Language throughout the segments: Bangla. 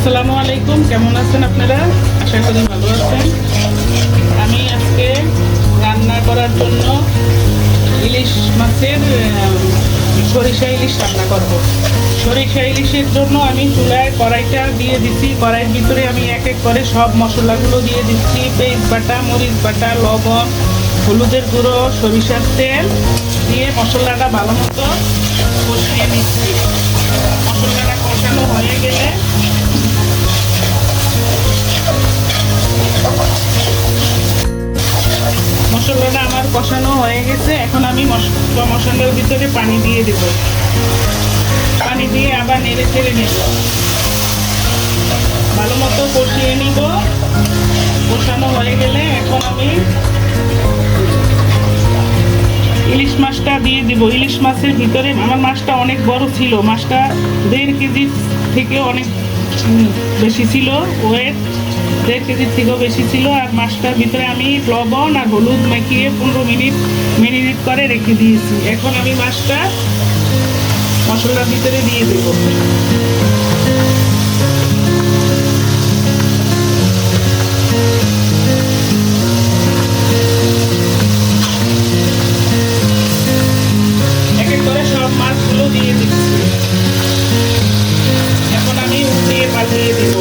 আসসালামু আলাইকুম, কেমন আছেন আপনারা? আশা করি ভালো আছেন। আমি আজকে রান্না করার জন্য ইলিশ মাছের সরিষা ইলিশ রান্না করব। সরিষা ইলিশের জন্য আমি চুলায় কড়াইটা দিয়ে দিচ্ছি। কড়াইয়ের ভিতরে আমি এক এক করে সব মশলাগুলো দিয়ে দিচ্ছি। পেঁয়াজ বাটা, মরিচ বাটা, লবণ, হলুদের গুঁড়ো, সরিষার তেল দিয়ে মশলাটা ভালো মতো কষিয়ে নিচ্ছি। মশলাটা কষানো হয়ে গেলে মশলাটা আমার কষানো হয়ে গেছে। এখন আমি মশলার ভিতরে পানি দিয়ে দেব। পানি দিয়ে আবার নেড়ে চেড়ে নেব, ভালো মতো কষিয়ে নিব। কষানো হয়ে গেলে এখন আমি ইলিশ মাছটা দিয়ে দিব। ইলিশ মাছের ভিতরে আমার মাছটা অনেক বড় ছিল। মাছটা 1.5 কেজি থেকে অনেক বেশি ছিল, ওয়েট 1.5 কেজির থেকেও বেশি ছিল। আর মাছটার ভিতরে আমি লবণ আর হলুদ মাখিয়ে 15 মিনিট ম্যারিনেট করে রেখে দিয়েছি। এখন আমি মাছটা মশলার ভিতরে দিয়ে দেব। এক এক করে সব মাছগুলো দিয়ে দিচ্ছি। এখন আমি উল্টিয়ে পাল্টিয়ে দেব।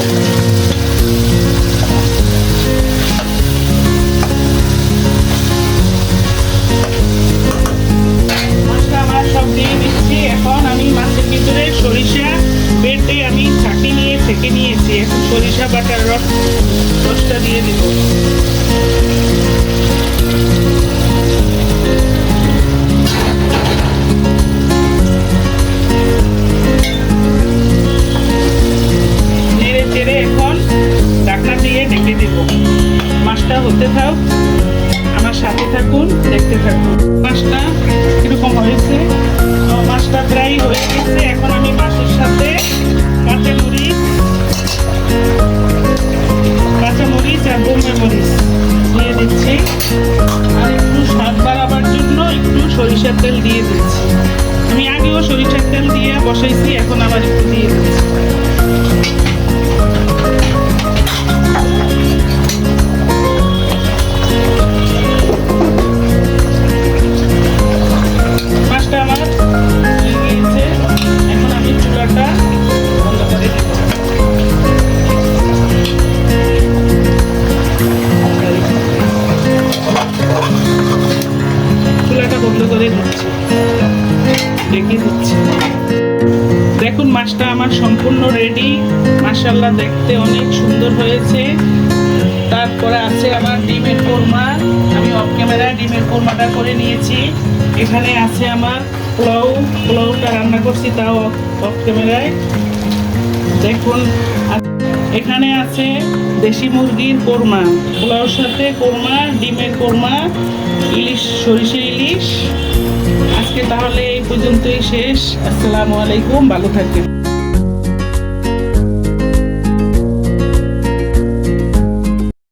এখন আমি মাছের ভিতরে সরিষা বেটে আমি ছাঁকি নিয়ে ছেঁকে নিয়েছি। এখন সরিষা বাটার রসটা দিয়ে দেব। নেড়ে চেড়ে এখন ঢাকনা দিয়ে ঢেকে দেব। মাছটা হতে থাক, আমার সাথে থাকুন, দেখতে থাকুন। মাছটা কিরকম হয়েছে? মাছটা প্রায় হয়ে গেছে। এখন আমি মাছের সাথে কাঁচামরিচ আর বোম্বে মরিচ দিয়ে দিচ্ছি। আর একটু স্বাদ বাড়াবার জন্য একটু সরিষার তেল দিয়ে দিচ্ছি। আমি আগেও সরিষার তেল দিয়ে বসাইছি, এখন আবার একটু দিয়ে দিচ্ছি। মাছটা আমার হয়ে গিয়েছে। এখন আমি চুলাটা বন্ধ করে দেব। চুলাটা বন্ধ করে দিচ্ছি, ঢেকে দিচ্ছি। দেখুন মাছটা আমার সম্পূর্ণ রেডি। মাশাআল্লাহ, দেখতে অনেক সুন্দর হয়েছে। তারপরে আছে আমার ডিমের কোরমা। আমি অফ ক্যামেরায় ডিমের কোরমাটা করে নিয়েছি। এখানে আছে আমার পোলাওটা রান্না করছি, তাও অফ ক্যামেরায় দেখুন। এখানে আছে দেশি মুরগির কোরমা, পোলাওর সাথে কোরমা, ডিমের কোরমা, ইলিশ, সরিষা ইলিশ। আজকে তাহলে এই পর্যন্তই শেষ। আসসালামু আলাইকুম, ভালো থাকবেন।